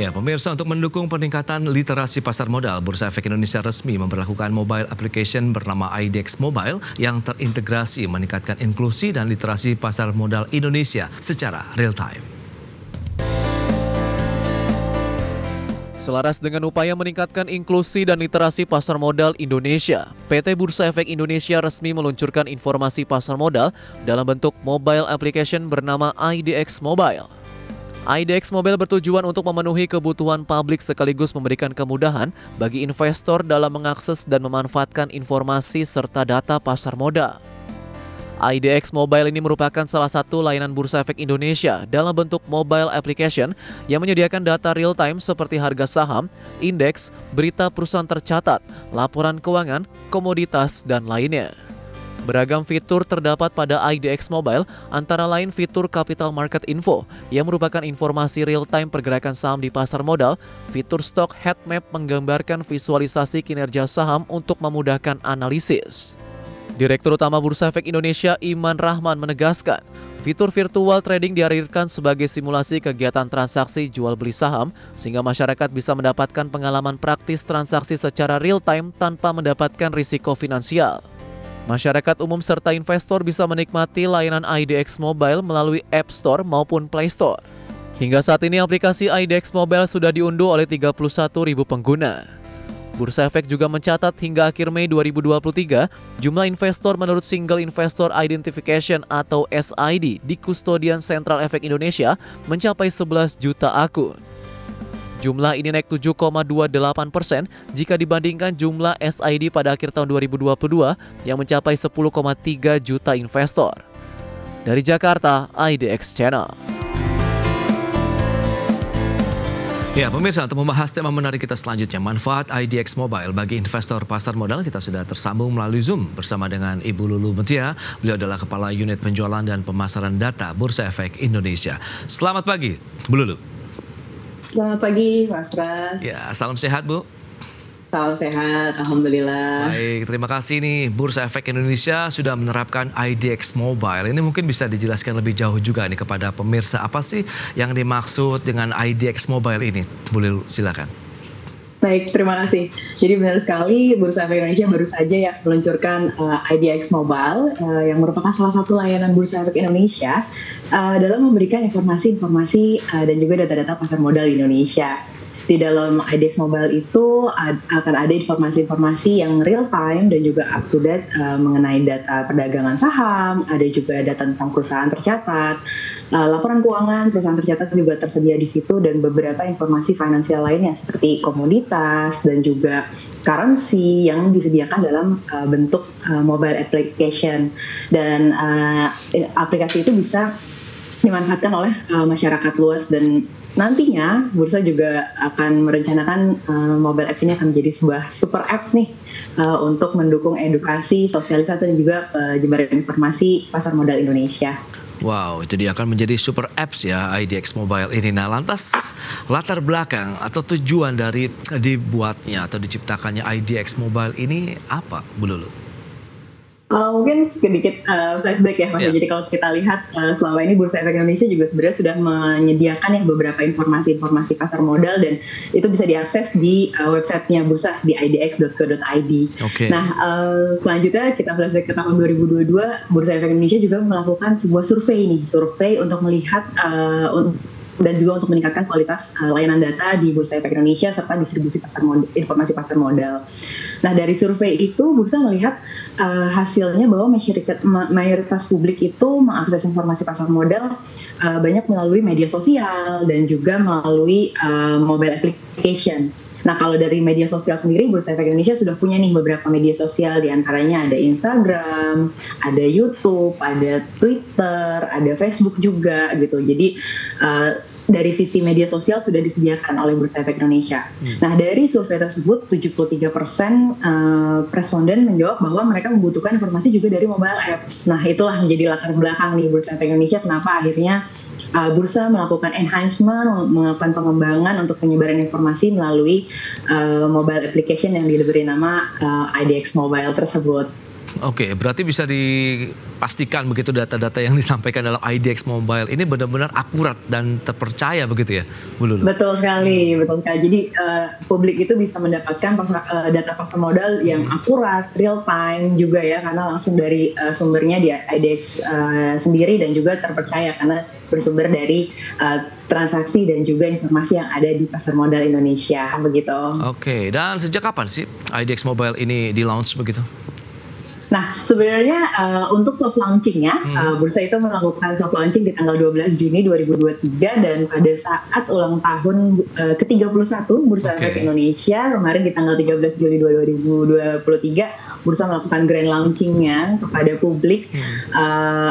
Ya, pemirsa, untuk mendukung peningkatan literasi pasar modal, Bursa Efek Indonesia resmi memberlakukan mobile application bernama IDX Mobile yang terintegrasi meningkatkan inklusi dan literasi pasar modal Indonesia secara real time. Selaras dengan upaya meningkatkan inklusi dan literasi pasar modal Indonesia, PT Bursa Efek Indonesia resmi meluncurkan informasi pasar modal dalam bentuk mobile application bernama IDX Mobile. IDX Mobile bertujuan untuk memenuhi kebutuhan publik sekaligus memberikan kemudahan bagi investor dalam mengakses dan memanfaatkan informasi serta data pasar modal. IDX Mobile ini merupakan salah satu layanan Bursa Efek Indonesia dalam bentuk mobile application yang menyediakan data real time seperti harga saham, indeks, berita perusahaan tercatat, laporan keuangan, komoditas, dan lainnya. Beragam fitur terdapat pada IDX Mobile, antara lain fitur Capital Market Info yang merupakan informasi real-time pergerakan saham di pasar modal, fitur Stock Heat Map menggambarkan visualisasi kinerja saham untuk memudahkan analisis. Direktur Utama Bursa Efek Indonesia Iman Rahman menegaskan, fitur virtual trading dihadirkan sebagai simulasi kegiatan transaksi jual beli saham sehingga masyarakat bisa mendapatkan pengalaman praktis transaksi secara real-time tanpa mendapatkan risiko finansial. Masyarakat umum serta investor bisa menikmati layanan IDX Mobile melalui App Store maupun Play Store. Hingga saat ini aplikasi IDX Mobile sudah diunduh oleh 31.000 pengguna. Bursa Efek juga mencatat hingga akhir Mei 2023, jumlah investor menurut Single Investor Identification atau SID di Kustodian Sentral Efek Indonesia mencapai 11 juta akun. Jumlah ini naik 7,28% jika dibandingkan jumlah SID pada akhir tahun 2022 yang mencapai 10,3 juta investor. Dari Jakarta, IDX Channel. Ya, pemirsa, untuk membahas tema menarik kita selanjutnya, manfaat IDX Mobile bagi investor pasar modal, kita sudah tersambung melalui Zoom bersama dengan Ibu Lulu Mutia. Beliau adalah Kepala Unit Penjualan dan Pemasaran Data Bursa Efek Indonesia. Selamat pagi, Bu Lulu. Selamat pagi, Mas Ras. Ya, salam sehat, Bu. Salam sehat, Alhamdulillah. Baik, terima kasih nih. Bursa Efek Indonesia sudah menerapkan IDX Mobile. Ini mungkin bisa dijelaskan lebih jauh juga nih kepada pemirsa. Apa sih yang dimaksud dengan IDX Mobile ini? Boleh silakan. Baik, terima kasih. Jadi benar sekali, Bursa Efek Indonesia baru saja ya meluncurkan IDX Mobile yang merupakan salah satu layanan Bursa Efek Indonesia dalam memberikan informasi-informasi dan juga data-data pasar modal di Indonesia. Di dalam IDX Mobile itu akan ada informasi-informasi yang real time dan juga up to date mengenai data perdagangan saham, ada juga data tentang perusahaan tercatat, laporan keuangan perusahaan tercatat juga tersedia di situ, dan beberapa informasi finansial lainnya seperti komoditas dan juga currency yang disediakan dalam bentuk mobile application. Dan aplikasi itu bisa dimanfaatkan oleh masyarakat luas, dan nantinya Bursa juga akan merencanakan mobile apps ini akan menjadi sebuah super apps nih untuk mendukung edukasi, sosialisasi, dan juga penyebaran informasi pasar modal Indonesia. Wow, itu dia akan menjadi super apps ya IDX Mobile ini. Nah, lantas latar belakang atau tujuan dari dibuatnya atau diciptakannya IDX Mobile ini apa, Bu Lulu? Mungkin sedikit flashback ya, Mas. Yeah. Jadi kalau kita lihat selama ini Bursa Efek Indonesia juga sebenarnya sudah menyediakan ya beberapa informasi-informasi pasar modal, dan itu bisa diakses di websitenya Bursa di idx.co.id. Okay. Nah, selanjutnya kita flashback ke tahun 2022, Bursa Efek Indonesia juga melakukan sebuah survei untuk melihat dan juga untuk meningkatkan kualitas layanan data di Bursa Efek Indonesia serta distribusi informasi pasar modal. Nah, dari survei itu Bursa melihat hasilnya bahwa mayoritas publik itu mengakses informasi pasar modal banyak melalui media sosial dan juga melalui mobile application. Nah, kalau dari media sosial sendiri, Bursa Efek Indonesia sudah punya nih beberapa media sosial, diantaranya ada Instagram, ada YouTube, ada Twitter, ada Facebook juga gitu. Jadi dari sisi media sosial sudah disediakan oleh Bursa Efek Indonesia. Nah, dari survei tersebut 73% responden menjawab bahwa mereka membutuhkan informasi juga dari mobile apps. Nah, itulah menjadi latar belakang nih Bursa Efek Indonesia kenapa akhirnya Bursa melakukan enhancement, melakukan pengembangan untuk penyebaran informasi melalui mobile application yang diberi nama IDX Mobile tersebut. Oke, berarti bisa dipastikan begitu data-data yang disampaikan dalam IDX Mobile ini benar-benar akurat dan terpercaya begitu ya, Bu Lulu? Betul sekali, betul sekali. Jadi publik itu bisa mendapatkan data pasar modal yang akurat, real time juga ya, karena langsung dari sumbernya di IDX sendiri dan juga terpercaya karena bersumber dari transaksi dan juga informasi yang ada di pasar modal Indonesia begitu. Oke, dan sejak kapan sih IDX Mobile ini di-launch begitu? Nah, sebenarnya untuk soft launchingnya, Bursa itu melakukan soft launching di tanggal 12 Juni 2023 dan pada saat ulang tahun ke-31 Bursa Efek Indonesia kemarin di tanggal 13 Juli 2023, Bursa melakukan grand launchingnya kepada publik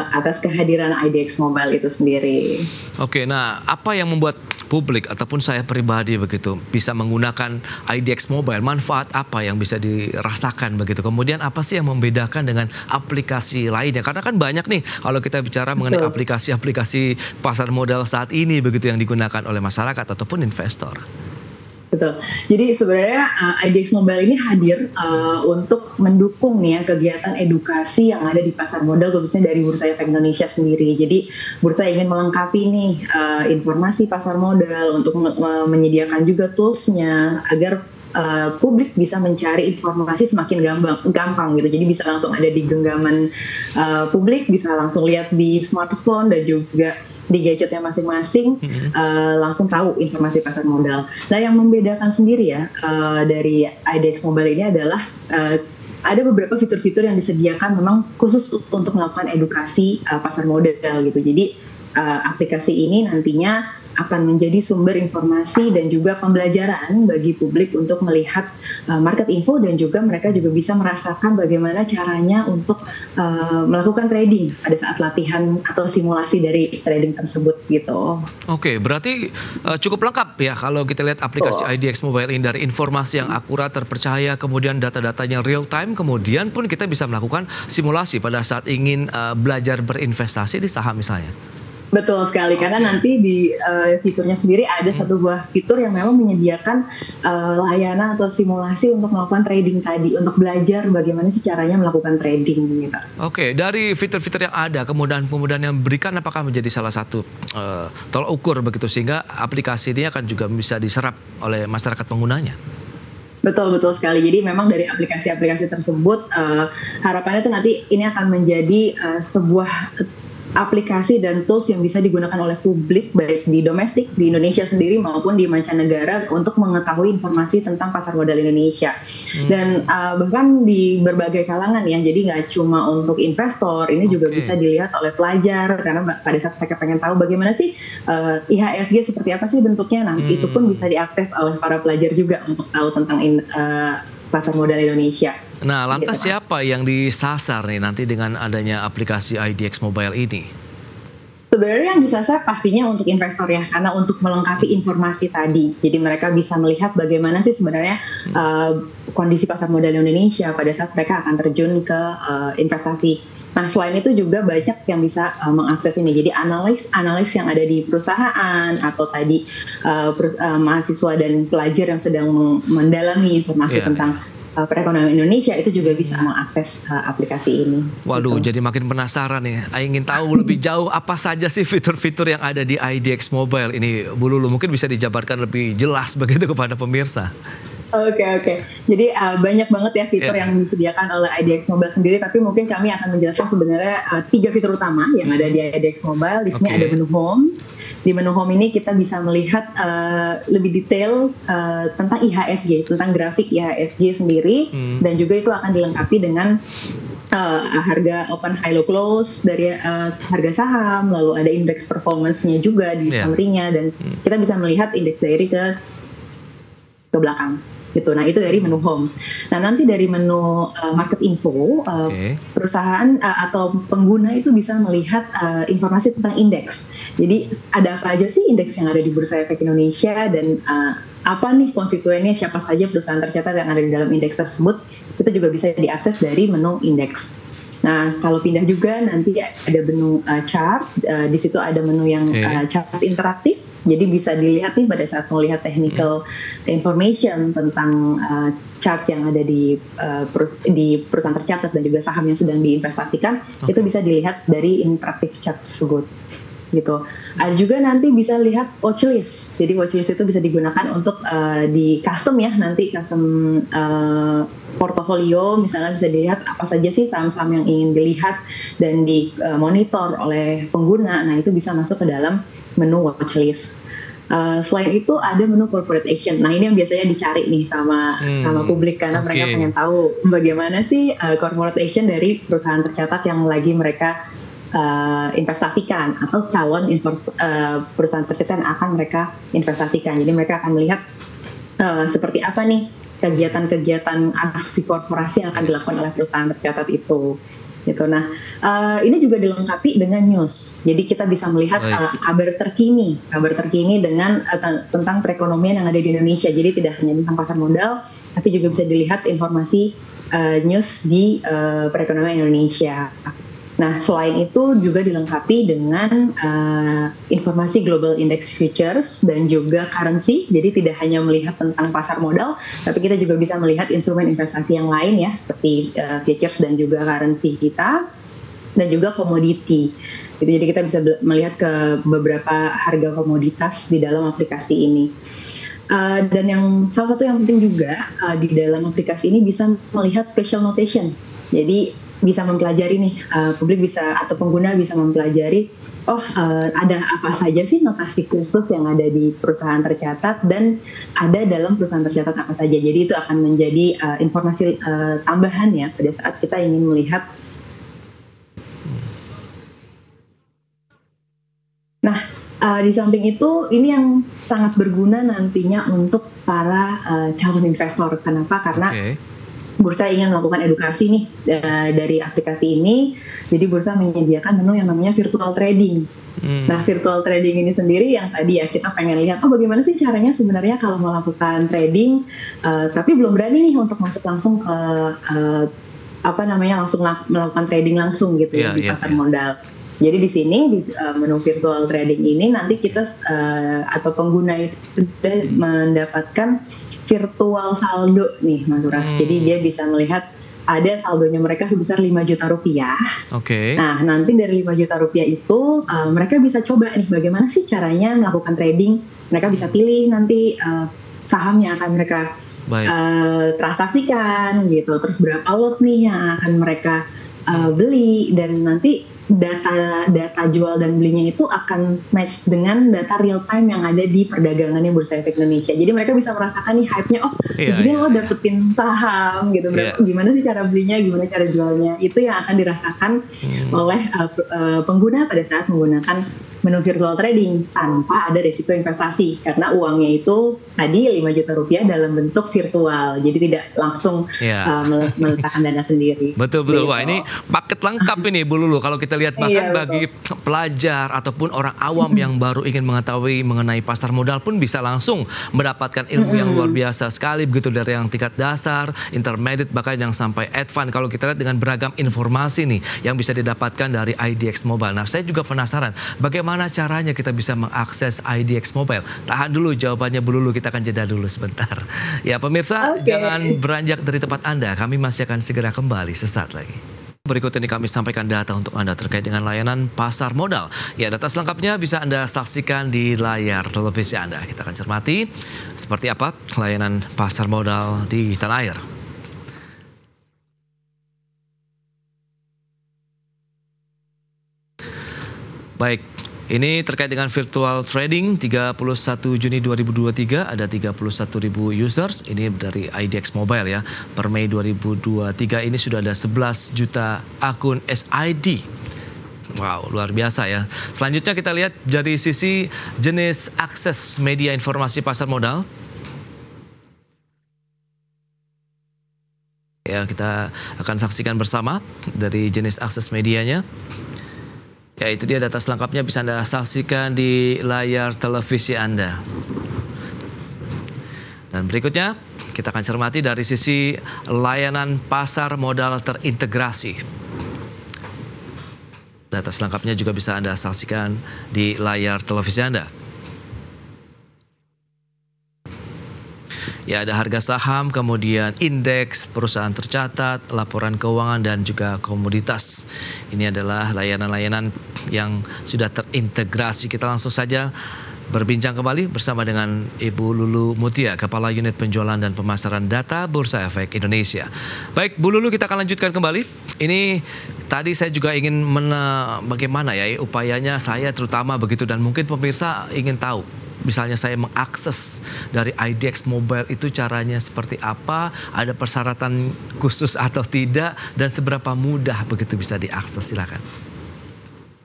atas kehadiran IDX Mobile itu sendiri. Oke, nah apa yang membuat publik ataupun saya pribadi begitu bisa menggunakan IDX Mobile? Manfaat apa yang bisa dirasakan begitu? Kemudian apa sih yang membedakan dengan aplikasi lainnya? Karena kan banyak nih kalau kita bicara mengenai aplikasi-aplikasi pasar modal saat ini begitu yang digunakan oleh masyarakat ataupun investor. Betul. Jadi sebenarnya IDX Mobile ini hadir untuk mendukung nih ya kegiatan edukasi yang ada di pasar modal khususnya dari Bursa Efek Indonesia sendiri. Jadi Bursa ingin melengkapi nih informasi pasar modal untuk menyediakan juga toolsnya agar publik bisa mencari informasi semakin gampang gitu. Jadi bisa langsung ada di genggaman publik, bisa langsung lihat di smartphone dan juga di gadgetnya masing-masing, langsung tahu informasi pasar modal. Nah, yang membedakan sendiri ya dari IDX Mobile ini adalah ada beberapa fitur-fitur yang disediakan memang khusus untuk melakukan edukasi pasar modal gitu. Jadi aplikasi ini nantinya akan menjadi sumber informasi dan juga pembelajaran bagi publik untuk melihat market info dan juga mereka juga bisa merasakan bagaimana caranya untuk melakukan trading pada saat latihan atau simulasi dari trading tersebut gitu. Oke, berarti cukup lengkap ya kalau kita lihat aplikasi IDX Mobile ini dari informasi yang akurat, terpercaya, kemudian data-datanya real time, kemudian pun kita bisa melakukan simulasi pada saat ingin belajar berinvestasi di saham misalnya. Betul sekali, karena nanti di fiturnya sendiri ada satu buah fitur yang memang menyediakan layanan atau simulasi untuk melakukan trading tadi, untuk belajar bagaimana sih caranya melakukan trading gitu. Oke, dari fitur-fitur yang ada, kemudahan-kemudahan yang berikan apakah menjadi salah satu tolak ukur begitu sehingga aplikasi ini akan juga bisa diserap oleh masyarakat penggunanya? Betul sekali. Jadi memang dari aplikasi-aplikasi tersebut harapannya itu nanti ini akan menjadi sebuah aplikasi dan tools yang bisa digunakan oleh publik baik di domestik di Indonesia sendiri maupun di mancanegara untuk mengetahui informasi tentang pasar modal Indonesia dan bahkan di berbagai kalangan ya, jadi nggak cuma untuk investor, ini juga bisa dilihat oleh pelajar karena pada saat mereka pengen tahu bagaimana sih IHSG seperti apa sih bentuknya, nah itu pun bisa diakses oleh para pelajar juga untuk tahu tentang pasar modal Indonesia. Nah, lantas siapa yang disasar nih nanti dengan adanya aplikasi IDX Mobile ini? Sebenarnya yang disasar pastinya untuk investor ya, karena untuk melengkapi informasi tadi. Jadi mereka bisa melihat bagaimana sih sebenarnya kondisi pasar modal Indonesia pada saat mereka akan terjun ke investasi. Nah, selain itu juga banyak yang bisa mengakses ini. Jadi analis yang ada di perusahaan atau tadi mahasiswa dan pelajar yang sedang mendalami informasi tentang perekonomian Indonesia itu juga bisa mengakses aplikasi ini. Waduh, jadi makin penasaran nih. Ingin tahu lebih jauh apa saja sih fitur-fitur yang ada di IDX Mobile ini, Bu Lulu. Mungkin bisa dijabarkan lebih jelas begitu kepada pemirsa. Oke. Jadi banyak banget ya fitur yang disediakan oleh IDX Mobile sendiri, tapi mungkin kami akan menjelaskan sebenarnya 3 fitur utama yang ada di IDX Mobile. Di sini ada menu Home. Di menu Home ini kita bisa melihat lebih detail tentang IHSG, tentang grafik IHSG sendiri, dan juga itu akan dilengkapi dengan harga open, high, low, close dari harga saham, lalu ada indeks performance-nya juga di summary-nya, dan kita bisa melihat indeks dari ke belakang. Gitu. Nah, itu dari menu Home. Nah, nanti dari menu Market Info, perusahaan atau pengguna itu bisa melihat informasi tentang indeks. Jadi, ada apa aja sih indeks yang ada di Bursa Efek Indonesia dan apa nih konstituennya, siapa saja perusahaan tercatat yang ada di dalam indeks tersebut, itu juga bisa diakses dari menu indeks. Nah, kalau pindah juga nanti ada menu chart, di situ ada menu yang chart interaktif. Jadi bisa dilihat nih pada saat melihat technical information tentang chart yang ada di perusahaan tercatat dan juga saham yang sedang diinvestasikan, itu bisa dilihat dari interaktif chart tersebut. Gitu. Ada juga nanti bisa lihat watchlist. Jadi watchlist itu bisa digunakan untuk di custom ya, nanti custom portofolio, misalnya bisa dilihat apa saja sih saham-saham yang ingin dilihat dan dimonitor oleh pengguna. Nah, itu bisa masuk ke dalam menu watchlist. Selain itu ada menu corporate action. Nah, ini yang biasanya dicari nih sama publik karena mereka pengen tahu bagaimana sih corporate action dari perusahaan tercatat yang lagi mereka investasikan atau calon perusahaan tercatat yang akan mereka investasikan. Jadi mereka akan melihat seperti apa nih kegiatan-kegiatan aksi korporasi yang akan dilakukan oleh perusahaan tercatat itu. Gitu. Nah, ini juga dilengkapi dengan news. Jadi kita bisa melihat kabar terkini dengan tentang perekonomian yang ada di Indonesia. Jadi tidak hanya tentang pasar modal, tapi juga bisa dilihat informasi news di perekonomian Indonesia. Nah, selain itu juga dilengkapi dengan informasi Global Index Futures dan juga currency. Jadi tidak hanya melihat tentang pasar modal, tapi kita juga bisa melihat instrumen investasi yang lain ya, seperti futures dan juga currency kita, dan juga komoditi. Jadi kita bisa melihat ke beberapa harga komoditas di dalam aplikasi ini. Dan salah satu yang penting juga di dalam aplikasi ini bisa melihat special notation. Jadi bisa mempelajari nih, publik bisa atau pengguna bisa mempelajari, ada apa saja sih notasi khusus yang ada di perusahaan tercatat dan ada dalam perusahaan tercatat apa saja. Jadi itu akan menjadi informasi tambahan ya pada saat kita ingin melihat. Nah, di samping itu ini yang sangat berguna nantinya untuk para calon investor. Kenapa? Karena Bursa ingin melakukan edukasi nih dari aplikasi ini, jadi Bursa menyediakan menu yang namanya virtual trading. Nah, virtual trading ini sendiri yang tadi ya kita pengen lihat, bagaimana sih caranya sebenarnya kalau melakukan trading, tapi belum berani nih untuk masuk langsung ke langsung melakukan trading langsung gitu di pasar modal. Jadi di sini di menu virtual trading ini nanti kita atau pengguna itu sudah mendapatkan virtual saldo nih Mas Uras. Jadi dia bisa melihat ada saldonya mereka sebesar 5 juta rupiah. Nah, nanti dari 5 juta rupiah itu mereka bisa coba nih bagaimana sih caranya melakukan trading. Mereka bisa pilih nanti saham yang akan mereka transaksikan gitu. Terus berapa lot nih yang akan mereka beli, dan nanti data jual dan belinya itu akan match dengan data real time yang ada di perdagangannya Bursa Efek Indonesia. Jadi mereka bisa merasakan nih hype-nya, begini lo dapetin saham gitu, gimana sih cara belinya, gimana cara jualnya. Itu yang akan dirasakan oleh pengguna pada saat menggunakan menu virtual trading tanpa ada risiko investasi, karena uangnya itu tadi 5 juta rupiah dalam bentuk virtual, jadi tidak langsung meletakkan dana sendiri. Betul. Wah, ini paket lengkap ini Bu Lulu kalau kita lihat, bahkan bagi pelajar ataupun orang awam yang baru ingin mengetahui mengenai pasar modal pun bisa langsung mendapatkan ilmu yang luar biasa sekali begitu, dari yang tingkat dasar, intermediate, bahkan yang sampai advance. Kalau kita lihat dengan beragam informasi nih yang bisa didapatkan dari IDX Mobile. Nah, saya juga penasaran bagaimana caranya kita bisa mengakses IDX Mobile. Tahan dulu jawabannya Bu Lulu, kita akan jeda dulu sebentar. Ya pemirsa, jangan beranjak dari tempat Anda, kami masih akan segera kembali sesaat lagi. Berikut ini kami sampaikan data untuk Anda terkait dengan layanan pasar modal. Ya, data selengkapnya bisa Anda saksikan di layar televisi Anda. Kita akan cermati seperti apa layanan pasar modal di tanah air. Baik, ini terkait dengan virtual trading 31 Juni 2023 ada 31.000 users. Ini dari IDX Mobile ya. Per Mei 2023 ini sudah ada 11 juta akun SID. Wow, luar biasa ya. Selanjutnya kita lihat dari sisi jenis akses media informasi pasar modal. Ya, kita akan saksikan bersama dari jenis akses medianya. Ya, itu dia data selengkapnya bisa Anda saksikan di layar televisi Anda. Dan berikutnya kita akan cermati dari sisi layanan pasar modal terintegrasi. Data selengkapnya juga bisa Anda saksikan di layar televisi Anda. Ya, ada harga saham, kemudian indeks, perusahaan tercatat, laporan keuangan, dan juga komoditas. Ini adalah layanan-layanan yang sudah terintegrasi. Kita langsung saja berbincang kembali bersama dengan Ibu Lulu Mutia, Kepala Unit Penjualan dan Pemasaran Data Bursa Efek Indonesia. Baik, Bu Lulu, kita akan lanjutkan kembali. Ini tadi saya juga ingin bagaimana ya upayanya saya terutama begitu, dan mungkin pemirsa ingin tahu. Misalnya saya mengakses dari IDX Mobile itu caranya seperti apa, ada persyaratan khusus atau tidak, dan seberapa mudah begitu bisa diakses, silakan.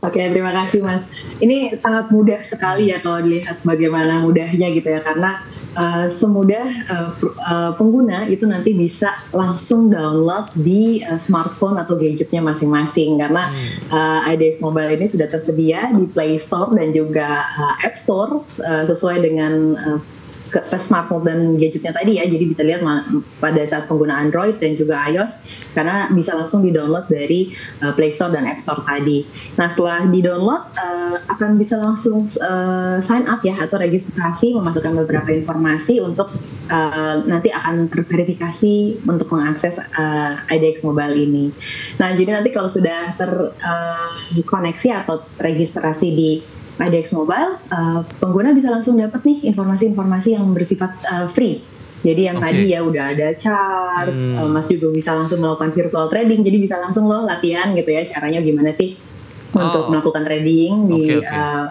Oke, terima kasih Mas. Ini sangat mudah sekali ya kalau dilihat bagaimana mudahnya gitu ya, karena semudah pengguna itu nanti bisa langsung download di smartphone atau gadgetnya masing-masing, karena IDX Mobile ini sudah tersedia di Play Store dan juga App Store sesuai dengan smartphone dan gadgetnya tadi ya, jadi bisa lihat pada saat pengguna Android dan juga iOS, karena bisa langsung di-download dari Play Store dan App Store tadi. Nah, setelah di-download akan bisa langsung sign up ya, atau registrasi, memasukkan beberapa informasi untuk nanti akan terverifikasi untuk mengakses IDX Mobile ini. Nah, jadi nanti kalau sudah terkoneksi atau registrasi di IDX Mobile, pengguna bisa langsung dapat nih informasi-informasi yang bersifat free. Jadi yang tadi ya udah ada chart, Mas juga bisa langsung melakukan virtual trading, jadi bisa langsung loh latihan gitu ya, caranya gimana sih untuk melakukan trading di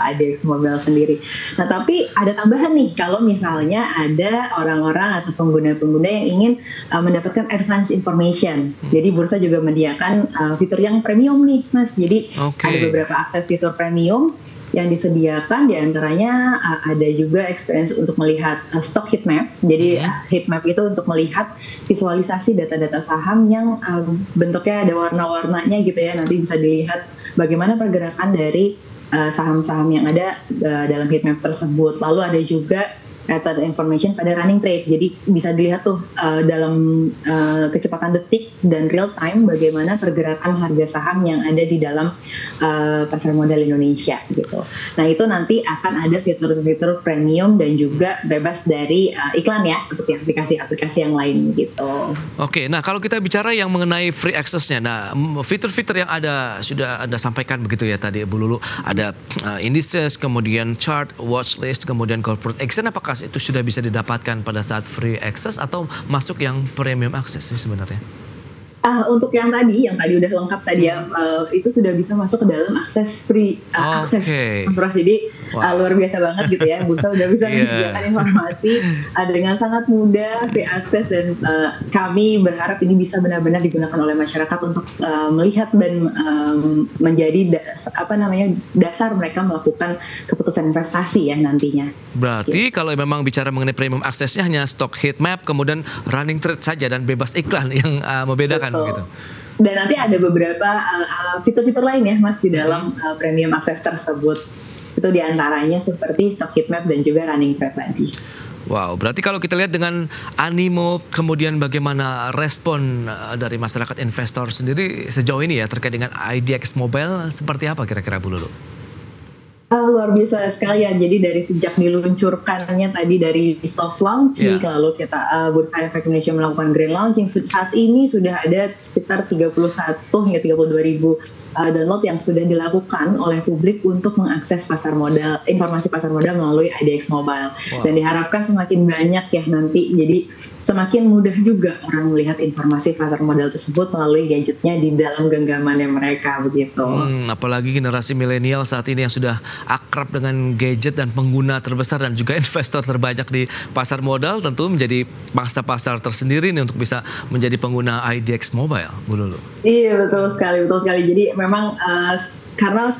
IDX Mobile sendiri. Nah, tapi ada tambahan nih, kalau misalnya ada orang-orang atau pengguna-pengguna yang ingin mendapatkan advance information. Jadi bursa juga menyediakan fitur yang premium nih, Mas. Jadi ada beberapa akses fitur premium yang disediakan, diantaranya ada juga experience untuk melihat stock heat map. Jadi heat map itu untuk melihat visualisasi data-data saham yang bentuknya ada warna-warnanya gitu ya. Nanti bisa dilihat bagaimana pergerakan dari saham-saham yang ada dalam heat map tersebut. Lalu ada juga pattern information pada running trade. Jadi bisa dilihat tuh dalam kecepatan detik dan real time bagaimana pergerakan harga saham yang ada di dalam pasar modal Indonesia gitu. Nah, itu nanti akan ada fitur-fitur premium dan juga bebas dari iklan ya, seperti aplikasi-aplikasi yang lain gitu. Oke, nah kalau kita bicara yang mengenai free access-nya, nah fitur-fitur yang sudah Anda sampaikan begitu ya tadi Bu Lulu, ada indices, kemudian chart, watch list, kemudian corporate action, apakah itu sudah bisa didapatkan pada saat free access atau masuk yang premium access sih sebenarnya? Untuk yang tadi udah lengkap tadi ya, itu sudah bisa masuk ke dalam akses free akses. Jadi luar biasa banget gitu ya, bursa udah bisa menyediakan informasi dengan sangat mudah, free access, dan kami berharap ini bisa benar-benar digunakan oleh masyarakat untuk melihat dan menjadi dasar mereka melakukan keputusan investasi ya nantinya. Berarti kalau memang bicara mengenai premium aksesnya hanya stock heat map, kemudian running trade saja dan bebas iklan yang membedakan. Begitu. Dan nanti ada beberapa fitur-fitur lain ya Mas di dalam premium access tersebut. Itu diantaranya seperti stock heat map dan juga running trade tadi. Wow, berarti kalau kita lihat dengan animo, kemudian bagaimana respon dari masyarakat investor sendiri sejauh ini ya terkait dengan IDX Mobile, seperti apa kira-kira Bu Lulu? Luar biasa sekali ya. Jadi dari sejak diluncurkannya tadi dari soft launching, lalu kita Bursa Efek Indonesia melakukan grand launching, saat ini sudah ada sekitar 31 hingga 32 ribu download yang sudah dilakukan oleh publik untuk mengakses pasar modal, informasi pasar modal melalui IDX Mobile. Dan diharapkan semakin banyak ya nanti, jadi semakin mudah juga orang melihat informasi pasar modal tersebut melalui gadgetnya di dalam genggamannya mereka begitu. Apalagi generasi milenial saat ini yang sudah akrab dengan gadget dan pengguna terbesar dan juga investor terbanyak di pasar modal, tentu menjadi pangsa pasar tersendiri nih untuk bisa menjadi pengguna IDX Mobile, Bu Lulu. Iya, betul sekali. Jadi memang karena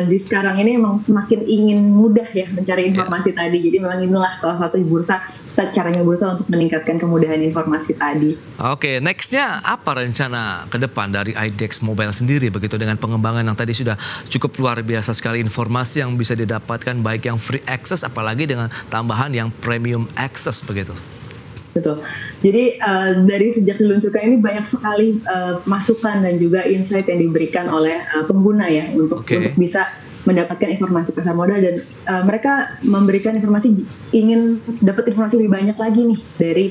di sekarang ini memang semakin ingin mudah ya mencari informasi tadi. Jadi memang inilah salah satu caranya bursa untuk meningkatkan kemudahan informasi tadi. Oke, nextnya apa rencana ke depan dari IDX Mobile sendiri begitu dengan pengembangan yang tadi sudah cukup luar biasa sekali informasi yang bisa didapatkan baik yang free access apalagi dengan tambahan yang premium access begitu. Betul. Jadi dari sejak diluncurkan ini banyak sekali masukan dan juga insight yang diberikan oleh pengguna ya untuk bisa mendapatkan informasi pasar modal dan mereka memberikan informasi, ingin dapat informasi lebih banyak lagi nih dari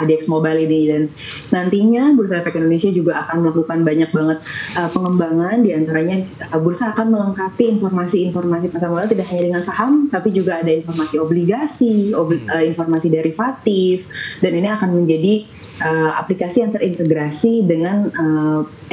IDX Mobile ini. Dan nantinya Bursa Efek Indonesia juga akan melakukan banyak banget pengembangan, diantaranya bursa akan melengkapi informasi pasar modal tidak hanya dengan saham, tapi juga ada informasi obligasi, informasi derivatif, dan ini akan menjadi aplikasi yang terintegrasi dengan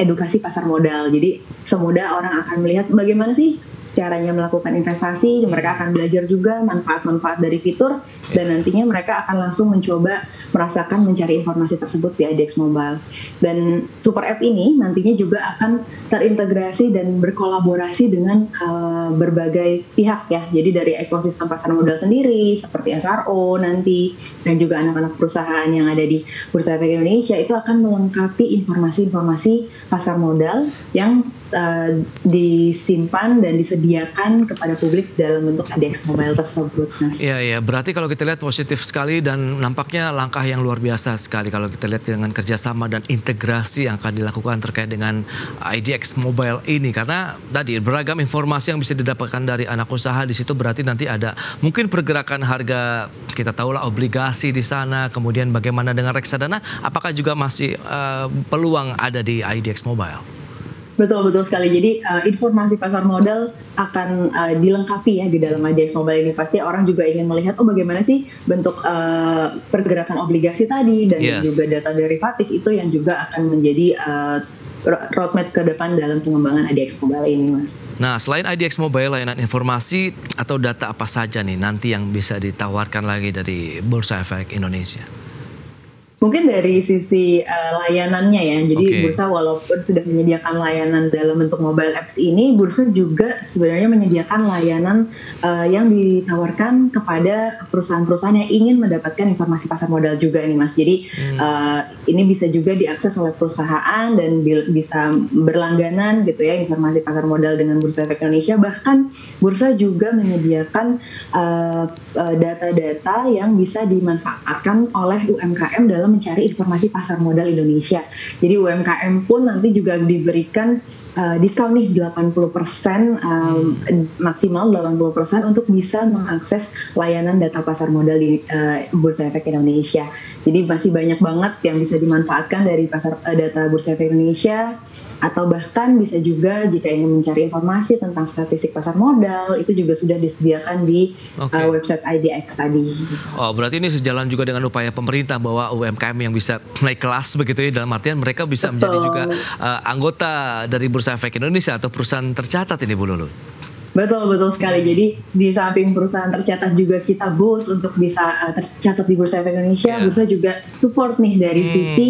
edukasi pasar modal. Jadi semudah orang akan melihat bagaimana sih caranya melakukan investasi, mereka akan belajar juga manfaat-manfaat dari fitur, dan nantinya mereka akan langsung mencoba merasakan mencari informasi tersebut di IDX Mobile. Dan Super App ini nantinya juga akan terintegrasi dan berkolaborasi dengan berbagai pihak ya. Jadi dari ekosistem pasar modal sendiri, seperti SRO nanti, dan juga anak-anak perusahaan yang ada di Bursa Efek Indonesia, itu akan melengkapi informasi-informasi pasar modal yang disimpan dan disediakan kepada publik dalam bentuk IDX Mobile tersebut, Mas. Iya, berarti kalau kita lihat positif sekali dan nampaknya langkah yang luar biasa sekali kalau kita lihat dengan kerjasama dan integrasi yang akan dilakukan terkait dengan IDX Mobile ini, karena tadi beragam informasi yang bisa didapatkan dari anak usaha di situ. Berarti nanti ada mungkin pergerakan harga, kita tahulah obligasi di sana, kemudian bagaimana dengan reksadana, apakah juga masih peluang ada di IDX Mobile? Betul sekali. Jadi informasi pasar modal akan dilengkapi ya di dalam IDX Mobile ini. Pasti orang juga ingin melihat bagaimana sih bentuk pergerakan obligasi tadi dan juga data derivatif itu yang juga akan menjadi roadmap ke depan dalam pengembangan IDX Mobile ini, Mas. Nah, selain IDX Mobile, layanan informasi atau data apa saja nih nanti yang bisa ditawarkan lagi dari Bursa Efek Indonesia? Mungkin dari sisi layanannya ya, jadi Bursa walaupun sudah menyediakan layanan dalam bentuk mobile apps ini, Bursa juga sebenarnya menyediakan layanan yang ditawarkan kepada perusahaan-perusahaan yang ingin mendapatkan informasi pasar modal juga nih, Mas. Jadi ini bisa juga diakses oleh perusahaan dan bisa berlangganan gitu ya informasi pasar modal dengan Bursa Efek Indonesia. Bahkan Bursa juga menyediakan data-data yang bisa dimanfaatkan oleh UMKM dalam mencari informasi pasar modal Indonesia. Jadi UMKM pun nanti juga diberikan diskon nih 80%, maksimal 80% untuk bisa mengakses layanan data pasar modal di Bursa Efek Indonesia. Jadi masih banyak banget yang bisa dimanfaatkan dari data Bursa Efek Indonesia, atau bahkan bisa juga jika ingin mencari informasi tentang statistik pasar modal, itu juga sudah disediakan di website IDX tadi. Oh, berarti ini sejalan juga dengan upaya pemerintah bahwa UMKM yang bisa naik kelas begitu ya, dalam artian mereka bisa menjadi juga anggota dari Bursa Efek Indonesia atau perusahaan tercatat ini, Bu Lulu. Betul sekali. Jadi di samping perusahaan tercatat juga kita boost untuk bisa tercatat di Bursa Efek Indonesia, Bursa juga support nih dari sisi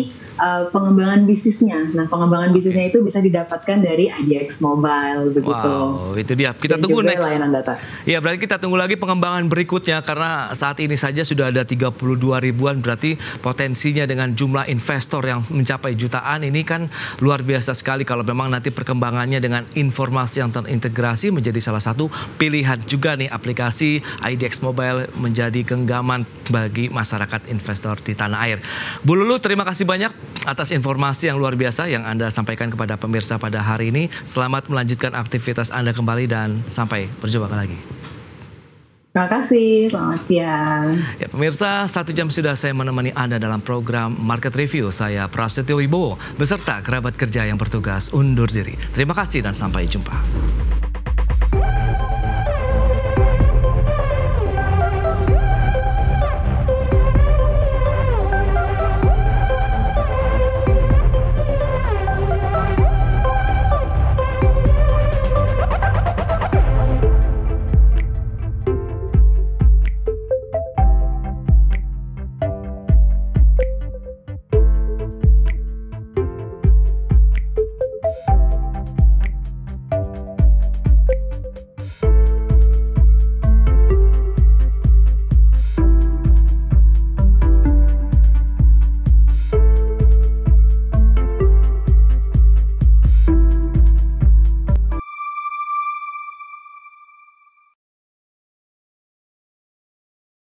pengembangan bisnisnya. Nah, pengembangan bisnisnya itu bisa didapatkan dari IDX Mobile begitu. Wow, itu dia. Kita dan tunggu juga next. Layanan data. Ya, berarti kita tunggu lagi pengembangan berikutnya karena saat ini saja sudah ada 32 ribuan, berarti potensinya dengan jumlah investor yang mencapai jutaan ini kan luar biasa sekali kalau memang nanti perkembangannya dengan informasi yang terintegrasi menjadi salah satu pilihan juga nih aplikasi IDX Mobile menjadi genggaman bagi masyarakat investor di tanah air. Bu Lulu, terima kasih banyak atas informasi yang luar biasa yang Anda sampaikan kepada pemirsa pada hari ini. Selamat melanjutkan aktivitas Anda kembali dan sampai berjumpa lagi. Terima kasih, selamat siang. Ya, pemirsa, 1 jam sudah saya menemani Anda dalam program Market Review. Saya Prasetyo Wibowo beserta kerabat kerja yang bertugas undur diri. Terima kasih dan sampai jumpa.